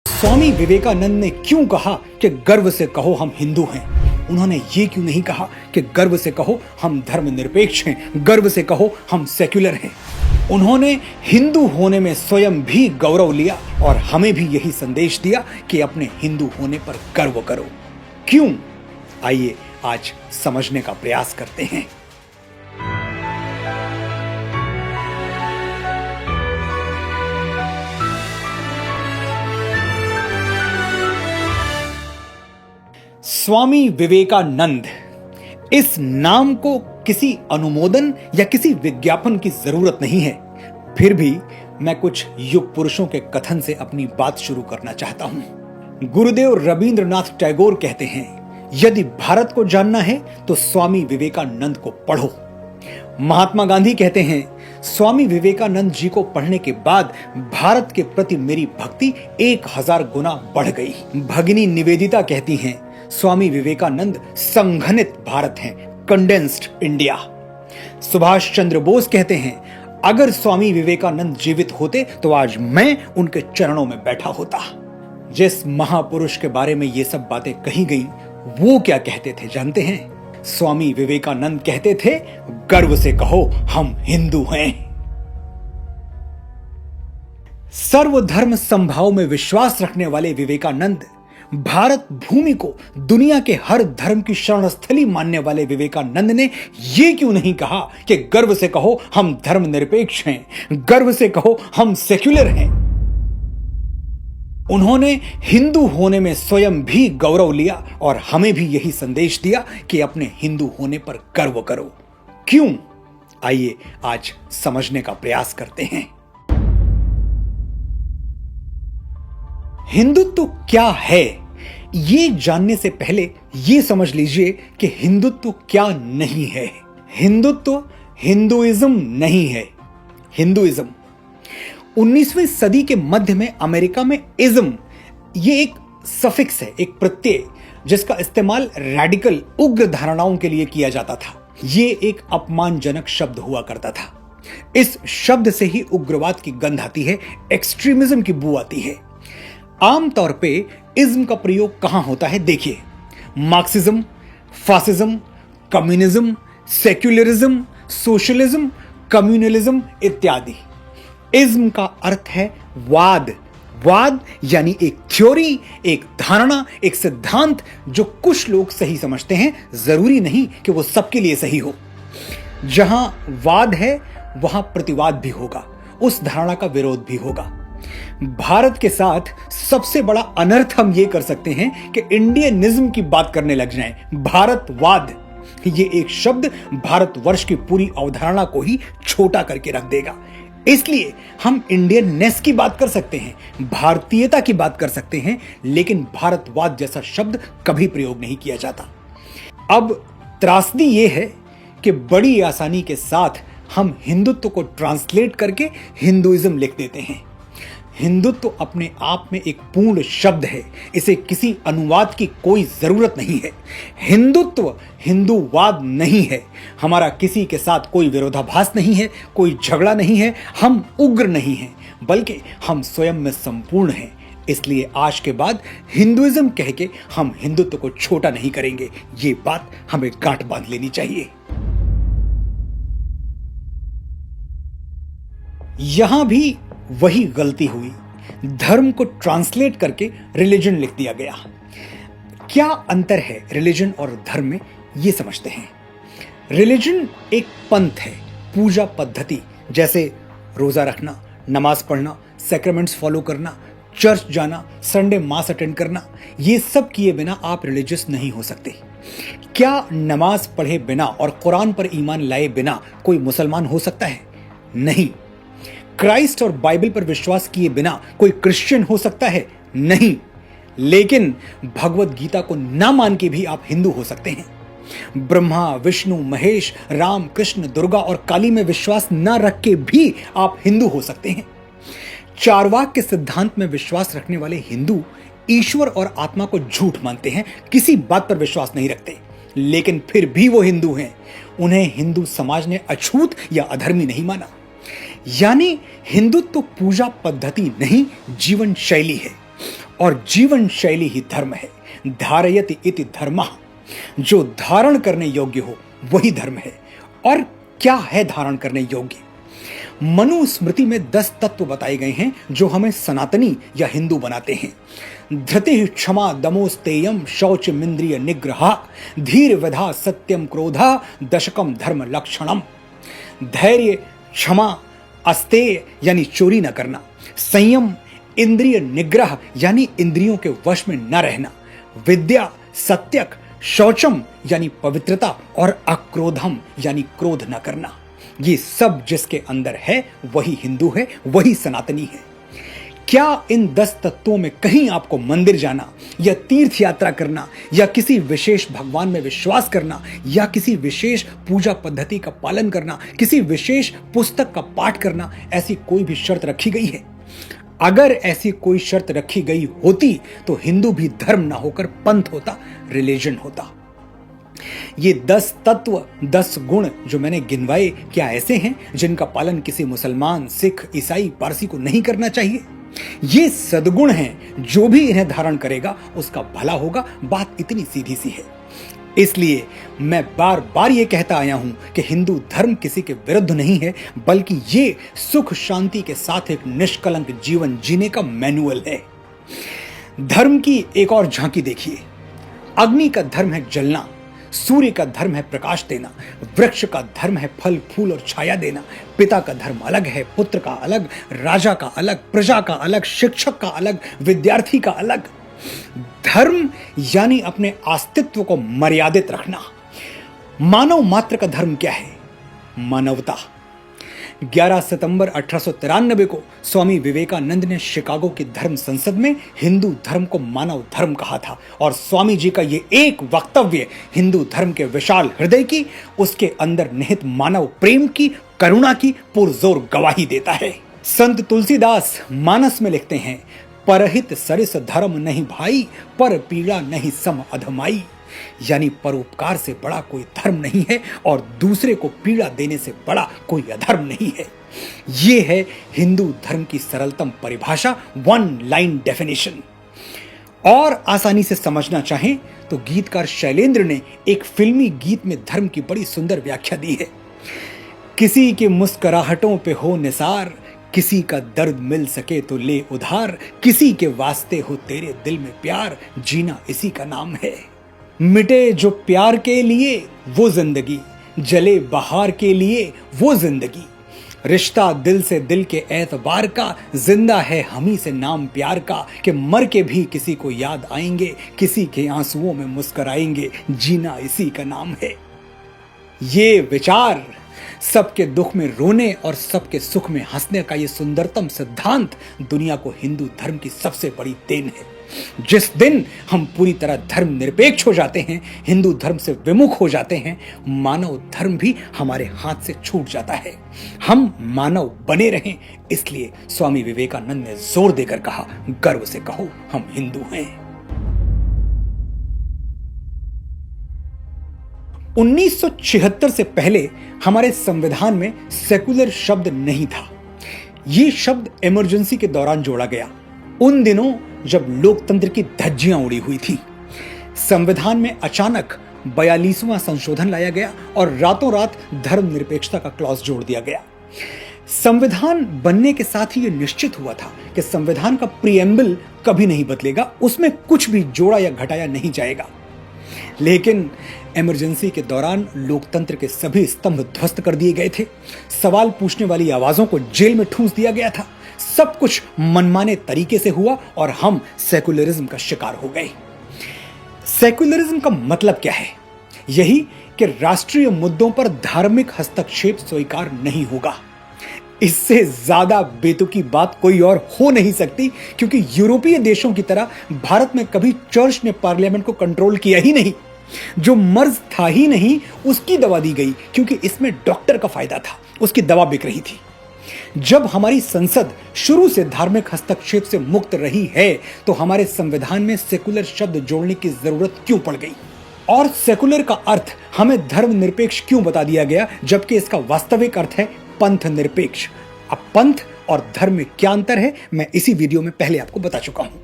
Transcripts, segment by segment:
स्वामी विवेकानंद ने क्यों कहा कि गर्व से कहो हम हिंदू हैं? उन्होंने ये क्यों नहीं कहा कि गर्व से कहो हम धर्मनिरपेक्ष हैं, गर्व से कहो हम सेक्युलर हैं? उन्होंने हिंदू होने में स्वयं भी गौरव लिया और हमें भी यही संदेश दिया कि अपने हिंदू होने पर गर्व करो। क्यों? आइए आज समझने का प्रयास करते हैं। स्वामी विवेकानंद, इस नाम को किसी अनुमोदन या किसी विज्ञापन की जरूरत नहीं है। फिर भी मैं कुछ युग पुरुषों के कथन से अपनी बात शुरू करना चाहता हूं। गुरुदेव रविंद्रनाथ टैगोर कहते हैं, यदि भारत को जानना है तो स्वामी विवेकानंद को पढ़ो। महात्मा गांधी कहते हैं, स्वामी विवेकानंद जी को पढ़ने के बाद भारत के प्रति मेरी भक्ति 1000 गुना बढ़ गई। भगिनी निवेदिता कहती हैं, स्वामी विवेकानंद संघनित भारत हैं, कंडेंस्ड इंडिया। सुभाष चंद्र बोस कहते हैं, अगर स्वामी विवेकानंद जीवित होते तो आज मैं उनके चरणों में बैठा होता। जिस महापुरुष के बारे में ये सब बातें कही गई, वो क्या कहते थे जानते हैं? स्वामी विवेकानंद कहते थे, गर्व से कहो हम हिंदू हैं। सर्वधर्म समभाव में विश्वास रखने वाले विवेकानंद, भारत भूमि को दुनिया के हर धर्म की शरणस्थली मानने वाले विवेकानंद ने यह क्यों नहीं कहा कि गर्व से कहो हम धर्मनिरपेक्ष हैं, गर्व से कहो हम सेक्युलर हैं? उन्होंने हिंदू होने में स्वयं भी गौरव लिया और हमें भी यही संदेश दिया कि अपने हिंदू होने पर गर्व करो। क्यों? आइए आज समझने का प्रयास करते हैं। हिंदुत्व क्या है, ये जानने से पहले ये समझ लीजिए कि हिंदुत्व क्या नहीं है। हिंदुत्व हिंदुइज्म नहीं है। हिंदुइज्म 19वीं सदी के मध्य में अमेरिका में इज्म, ये एक सफिक्स है, एक प्रत्यय जिसका इस्तेमाल रैडिकल उग्र धारणाओं के लिए किया जाता था। ये एक अपमानजनक शब्द हुआ करता था। इस शब्द से ही उग्रवाद की गंध आती है, एक्सट्रीमिज्म की बू आती है। आमतौर पे इज्म का प्रयोग कहां होता है? देखिए, Marxism, fascism, communism, secularism, socialism, communalism इत्यादि। इज्म का अर्थ है वाद। वाद यानी एक थ्योरी, एक धारणा, एक सिद्धांत जो कुछ लोग सही समझते हैं, जरूरी नहीं कि वो सबके लिए सही हो। जहां वाद है वहां प्रतिवाद भी होगा, उस धारणा का विरोध भी होगा। भारत के साथ सबसे बड़ा अनर्थ हम ये कर सकते हैं कि इंडियनिज्म की बात करने लग जाएं। भारतवाद, ये एक शब्द भारतवर्ष की पूरी अवधारणा को ही छोटा करके रख देगा। इसलिए हम इंडियननेस की बात कर सकते हैं, भारतीयता की बात कर सकते हैं, लेकिन भारतवाद जैसा शब्द कभी प्रयोग नहीं किया जाता। अब त्रासदी ये है कि बड़ी आसानी के साथ हम हिंदुत्व को ट्रांसलेट करके हिंदुइज्म लिख देते हैं। हिंदुत्व अपने आप में एक पूर्ण शब्द है, इसे किसी अनुवाद की कोई जरूरत नहीं है। हिंदुत्व हिंदूवाद नहीं है। हमारा किसी के साथ कोई विरोधाभास नहीं है, कोई झगड़ा नहीं है, हम उग्र नहीं हैं, बल्कि हम स्वयं में संपूर्ण हैं। इसलिए आज के बाद हिंदुइज्म कह के हम हिंदुत्व को छोटा नहीं करेंगे। ये बात हमें गांठ बांध लेनी चाहिए। यहां भी वही गलती हुई, धर्म को ट्रांसलेट करके रिलीजन लिख दिया गया। क्या अंतर है रिलीजन और धर्म में, ये समझते हैं। रिलीजन एक पंथ है, पूजा पद्धति, जैसे रोजा रखना, नमाज पढ़ना, सैक्रामेंट्स फॉलो करना, चर्च जाना, संडे मास अटेंड करना। ये सब किए बिना आप रिलीजियस नहीं हो सकते। क्या नमाज पढ़े बिना और कुरान पर ईमान लाए बिना कोई मुसलमान हो सकता है? नहीं। क्राइस्ट और बाइबल पर विश्वास किए बिना कोई क्रिश्चियन हो सकता है? नहीं। लेकिन भगवत गीता को ना मान के भी आप हिंदू हो सकते हैं। ब्रह्मा, विष्णु, महेश, राम, कृष्ण, दुर्गा और काली में विश्वास ना रख के भी आप हिंदू हो सकते हैं। चारवाक के सिद्धांत में विश्वास रखने वाले हिंदू ईश्वर और आत्मा को झूठ मानते हैं, किसी बात पर विश्वास नहीं रखते, लेकिन फिर भी वो हिंदू हैं। उन्हें हिंदू समाज ने अछूत या अधर्मी नहीं माना। यानी हिंदुत्व पूजा पद्धति नहीं, जीवन शैली है। और जीवन शैली ही धर्म है। धारयति इति धर्मः, जो धारण करने योग्य हो वही धर्म है। और क्या है धारण करने योग्य? मनुस्मृति में 10 तत्व बताए गए हैं जो हमें सनातनी या हिंदू बनाते हैं। धृति क्षमा दमोस्तेयम शौचमिंद्रिय निग्रह धीर विधा सत्यम क्रोधा दशकम धर्म लक्षणम। धैर्य, क्षमा, अस्तेय यानी चोरी न करना, संयम, इंद्रिय निग्रह यानी इंद्रियों के वश में न रहना, विद्या, सत्यक, शौचम यानी पवित्रता और अक्रोधम यानी क्रोध न करना। ये सब जिसके अंदर है वही हिंदू है, वही सनातनी है। क्या इन 10 तत्वों में कहीं आपको मंदिर जाना या तीर्थ यात्रा करना या किसी विशेष भगवान में विश्वास करना या किसी विशेष पूजा पद्धति का पालन करना, किसी विशेष पुस्तक का पाठ करना, ऐसी कोई भी शर्त रखी गई है? अगर ऐसी कोई शर्त रखी गई होती तो हिंदू भी धर्म ना होकर पंथ होता, रिलीजन होता। ये 10 तत्व, 10 गुण जो मैंने गिनवाए, क्या ऐसे हैं जिनका पालन किसी मुसलमान, सिख, ईसाई, पारसी को नहीं करना चाहिए? ये सद्गुण हैं, जो भी इन्हें धारण करेगा उसका भला होगा। बात इतनी सीधी सी है। इसलिए मैं बार बार ये कहता आया हूं कि हिंदू धर्म किसी के विरुद्ध नहीं है, बल्कि ये सुख शांति के साथ एक निष्कलंक जीवन जीने का मैनुअल है। धर्म की एक और झांकी देखिए। अग्नि का धर्म है जलना, सूर्य का धर्म है प्रकाश देना, वृक्ष का धर्म है फल फूल और छाया देना, पिता का धर्म अलग है, पुत्र का अलग, राजा का अलग, प्रजा का अलग, शिक्षक का अलग, विद्यार्थी का अलग। धर्म यानी अपने अस्तित्व को मर्यादित रखना। मानव मात्र का धर्म क्या है? मानवता। 11 सितंबर 1893 को स्वामी विवेकानंद ने शिकागो की धर्म संसद में हिंदू धर्म को मानव धर्म कहा था और स्वामी जी का ये एक वक्तव्य हिंदू धर्म के विशाल हृदय की, उसके अंदर निहित मानव प्रेम की, करुणा की पुरजोर गवाही देता है। संत तुलसीदास मानस में लिखते हैं, परहित सरिस धर्म नहीं भाई, पर पीड़ा नहीं सम अधमाई। यानी परोपकार से बड़ा कोई धर्म नहीं है और दूसरे को पीड़ा देने से बड़ा कोई अधर्म नहीं है। ये है हिंदू धर्म की सरलतम परिभाषा, 1 लाइन डेफिनेशन। और आसानी से समझना चाहें तो गीतकार शैलेंद्र ने एक फिल्मी गीत में धर्म की बड़ी सुंदर व्याख्या दी है। किसी की मुस्कुराहटों पे हो निसार, किसी का दर्द मिल सके तो ले उधार, किसी के वास्ते हो तेरे दिल में प्यार, जीना इसी का नाम है। मिटे जो प्यार के लिए वो जिंदगी, जले बहार के लिए वो जिंदगी, रिश्ता दिल से दिल के एतबार का, जिंदा है हमी से नाम प्यार का, कि मर के भी किसी को याद आएंगे, किसी के आंसुओं में मुस्कुराएंगे, जीना इसी का नाम है। ये विचार, सबके दुख में रोने और सबके सुख में हंसने का ये सुंदरतम सिद्धांत दुनिया को हिंदू धर्म की सबसे बड़ी देन है। जिस दिन हम पूरी तरह धर्म निरपेक्ष हो जाते हैं, हिंदू धर्म से विमुख हो जाते हैं, मानव धर्म भी हमारे हाथ से छूट जाता है। हम मानव बने रहें, इसलिए स्वामी विवेकानंद ने जोर देकर कहा, गर्व से कहो हम हिंदू हैं। 1976 से पहले हमारे संविधान में सेकुलर शब्द नहीं था। ये शब्द इमरजेंसी के दौरान जोड़ा गया, उन दिनों जब लोकतंत्र की धज्जियां उड़ी हुई थी। संविधान में अचानक 42वां संशोधन लाया गया और रातों रात धर्मनिरपेक्षता का क्लॉज जोड़ दिया गया। संविधान बनने के साथ ही यह निश्चित हुआ था कि संविधान का प्रीएम्बल कभी नहीं बदलेगा, उसमें कुछ भी जोड़ा या घटाया नहीं जाएगा। लेकिन इमरजेंसी के दौरान लोकतंत्र के सभी स्तंभ ध्वस्त कर दिए गए थे। सवाल पूछने वाली आवाजों को जेल में ठूंस दिया गया था। सब कुछ मनमाने तरीके से हुआ और हम सेकुलरिज्म का शिकार हो गए। सेकुलरिज्म का मतलब क्या है? यही कि राष्ट्रीय मुद्दों पर धार्मिक हस्तक्षेप स्वीकार नहीं होगा। इससे ज्यादा बेतुकी बात कोई और हो नहीं सकती, क्योंकि यूरोपीय देशों की तरह भारत में कभी चर्च ने पार्लियामेंट को कंट्रोल किया ही नहीं। जो मर्ज था ही नहीं, उसकी दवा दी गई, क्योंकि इसमें डॉक्टर का फायदा था, उसकी दवा बिक रही थी। जब हमारी संसद शुरू से धार्मिक हस्तक्षेप से मुक्त रही है, तो हमारे संविधान में सेकुलर शब्द जोड़ने की जरूरत क्यों पड़ गई? और सेकुलर का अर्थ हमें धर्मनिरपेक्ष क्यों बता दिया गया, जबकि इसका वास्तविक अर्थ है पंथ निरपेक्ष? अब पंथ और धर्म में क्या अंतर है, मैं इसी वीडियो में पहले आपको बता चुका हूं।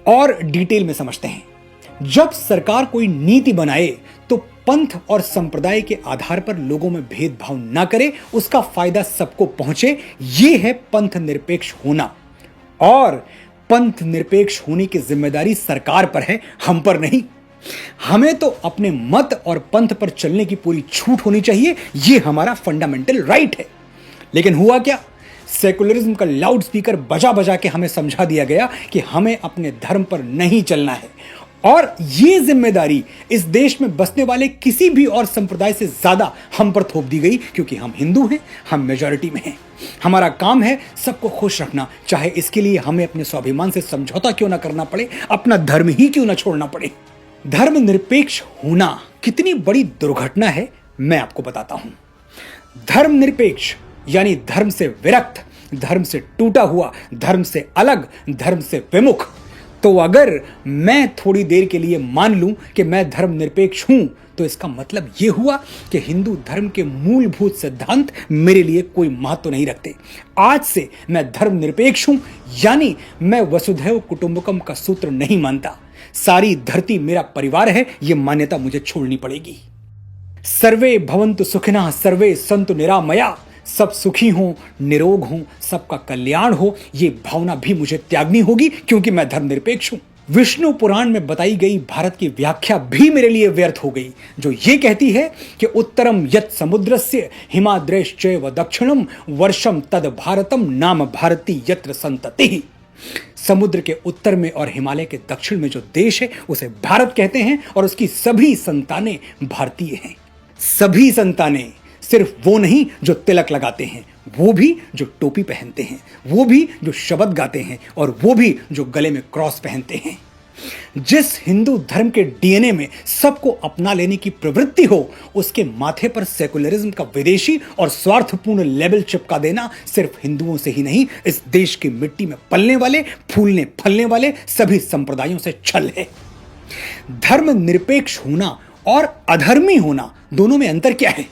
और डिटेल में समझते हैं। जब सरकार कोई नीति बनाए तो पंथ और संप्रदाय के आधार पर लोगों में भेदभाव ना करे, उसका फायदा सबको पहुंचे, यह है पंथ निरपेक्ष होना। और पंथ निरपेक्ष होने की जिम्मेदारी सरकार पर है, हम पर नहीं। हमें तो अपने मत और पंथ पर चलने की पूरी छूट होनी चाहिए, यह हमारा फंडामेंटल राइट है। लेकिन हुआ क्या? सेकुलरिज्म का लाउड स्पीकर बजा बजा के हमें समझा दिया गया कि हमें अपने धर्म पर नहीं चलना है, और यह जिम्मेदारी इस देश में बसने वाले किसी भी और संप्रदाय से ज्यादा हम पर थोप दी गई, क्योंकि हम हिंदू हैं, हम मेजॉरिटी में हैं। हमारा काम है सबको खुश रखना, चाहे इसके लिए हमें अपने स्वाभिमान से समझौता क्यों ना करना पड़े, अपना धर्म ही क्यों ना छोड़ना पड़े। धर्म निरपेक्ष होना कितनी बड़ी दुर्घटना है, मैं आपको बताता हूं। धर्म निरपेक्ष यानी धर्म से विरक्त, धर्म से टूटा हुआ, धर्म से अलग, धर्म से विमुख। तो अगर मैं थोड़ी देर के लिए मान लूं कि मैं धर्म निरपेक्ष हूं, तो इसका मतलब यह हुआ कि हिंदू धर्म के मूलभूत सिद्धांत मेरे लिए कोई महत्व नहीं रखते। आज से मैं धर्म निरपेक्ष हूं, यानी मैं वसुधैव कुटुंबकम का सूत्र नहीं मानता। सारी धरती मेरा परिवार है, यह मान्यता मुझे छोड़नी पड़ेगी। सर्वे भवन्तु सुखिनः, सर्वे सन्तु निरामया, सब सुखी हों, निरोग हों, सबका कल्याण हो, ये भावना भी मुझे त्यागनी होगी, क्योंकि मैं धर्मनिरपेक्ष हूं। विष्णु पुराण में बताई गई भारत की व्याख्या भी मेरे लिए व्यर्थ हो गई, जो ये कहती है कि उत्तरम यत् समुद्रस्य हिमाद्रेश्चैव दक्षिणम वर्षम तद भारतम नाम भारती यत्र संततिः। समुद्र के उत्तर में और हिमालय के दक्षिण में जो देश है उसे भारत कहते हैं, और उसकी सभी संतानें भारतीय हैं। सभी संतानें, सिर्फ वो नहीं जो तिलक लगाते हैं, वो भी जो टोपी पहनते हैं, वो भी जो शबद गाते हैं, और वो भी जो गले में क्रॉस पहनते हैं। जिस हिंदू धर्म के डीएनए में सबको अपना लेने की प्रवृत्ति हो, उसके माथे पर सेकुलरिज्म का विदेशी और स्वार्थपूर्ण लेबल चिपका देना सिर्फ हिंदुओं से ही नहीं, इस देश की मिट्टी में पलने वाले, फूलने फलने वाले सभी संप्रदायों से छल है। धर्म निरपेक्ष होना और अधर्मी होना, दोनों में अंतर क्या है?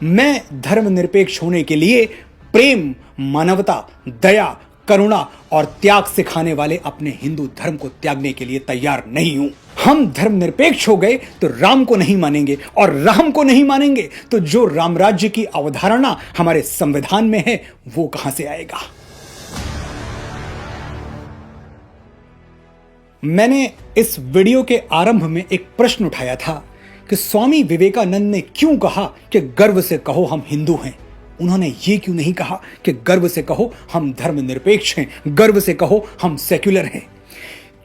मैं धर्मनिरपेक्ष होने के लिए प्रेम, मानवता, दया, करुणा और त्याग सिखाने वाले अपने हिंदू धर्म को त्यागने के लिए तैयार नहीं हूं। हम धर्मनिरपेक्ष हो गए तो राम को नहीं मानेंगे, और राम को नहीं मानेंगे तो जो राम राज्य की अवधारणा हमारे संविधान में है वो कहां से आएगा? मैंने इस वीडियो के आरंभ में एक प्रश्न उठाया था कि स्वामी विवेकानंद ने क्यों कहा कि गर्व से कहो हम हिंदू हैं। उन्होंने ये क्यों नहीं कहा कि गर्व से कहो हम धर्मनिरपेक्ष हैं, गर्व से कहो हम सेक्युलर हैं?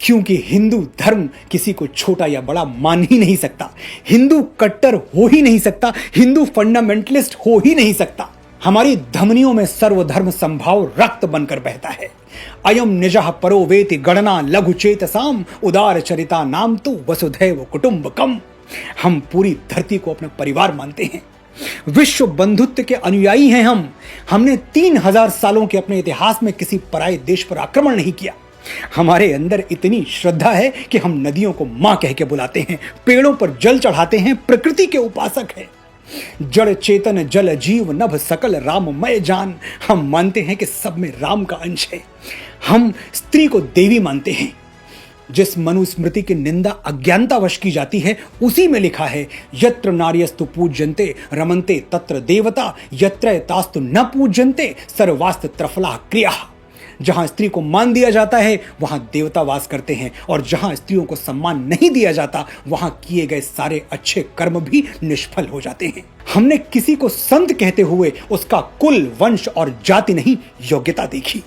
क्योंकि हिंदू धर्म किसी को छोटा या बड़ा मान ही नहीं सकता, हिंदू कट्टर हो ही नहीं सकता, हिंदू फंडामेंटलिस्ट हो ही नहीं सकता। हमारी धमनियों में सर्वधर्म संभाव रक्त बनकर बहता है। अयम निजः परो वेति गणना लघु चेतसाम उदार चरिता नाम तो वसुधैव कुटुंबकम। हम पूरी धरती को अपना परिवार मानते हैं, विश्व बंधुत्व के अनुयायी हैं हम। हमने 3000 सालों के अपने इतिहास में किसी पराये देश पर आक्रमण नहीं किया। हमारे अंदर इतनी श्रद्धा है कि हम नदियों को मां कह के बुलाते हैं, पेड़ों पर जल चढ़ाते हैं, प्रकृति के उपासक हैं। जड़ चेतन जल जीव नभ सकल राममय जान। हम मानते हैं कि सब में राम का अंश है। हम स्त्री को देवी मानते हैं। जिस मनुस्मृति की निंदा अज्ञानतावश की जाती है, उसी में लिखा है यत्र नार्यस्तु पूज्यन्ते रमन्ते तत्र देवता, यत्र तास्तु न पूज्यन्ते सर्वास्त त्रफला क्रिया। जहां स्त्री को मान दिया जाता है वहां देवता वास करते हैं, और जहां स्त्रियों को सम्मान नहीं दिया जाता वहां किए गए सारे अच्छे कर्म भी निष्फल हो जाते हैं। हमने किसी को संत कहते हुए उसका कुल, वंश और जाति नहीं, योग्यता देखी।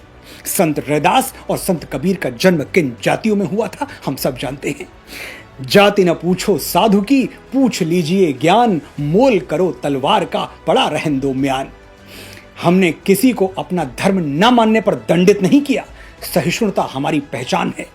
संत रैदास और संत कबीर का जन्म किन जातियों में हुआ था हम सब जानते हैं। जाति न पूछो साधु की, पूछ लीजिए ज्ञान, मोल करो तलवार का, पड़ा रहन दो म्यान। हमने किसी को अपना धर्म न मानने पर दंडित नहीं किया। सहिष्णुता हमारी पहचान है।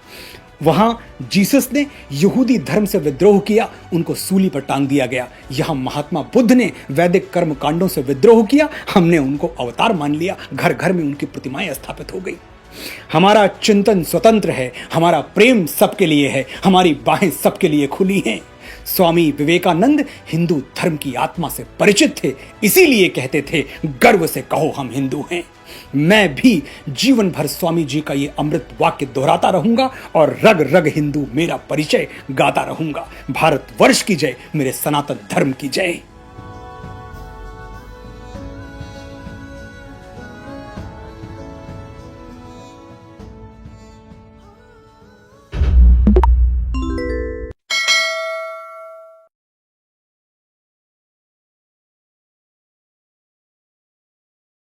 वहां जीसस ने यहूदी धर्म से विद्रोह किया, उनको सूली पर टांग दिया गया। यहां महात्मा बुद्ध ने वैदिक कर्म कांडों से विद्रोह किया, हमने उनको अवतार मान लिया। घर घर में उनकी प्रतिमाएं स्थापित हो गई। हमारा चिंतन स्वतंत्र है, हमारा प्रेम सबके लिए है, हमारी बाहें सबके लिए खुली हैं। स्वामी विवेकानंद हिंदू धर्म की आत्मा से परिचित थे, इसीलिए कहते थे गर्व से कहो हम हिंदू हैं। मैं भी जीवन भर स्वामी जी का ये अमृत वाक्य दोहराता रहूंगा और रग रग हिंदू मेरा परिचय गाता रहूंगा। भारतवर्ष की जय, मेरे सनातन धर्म की जय।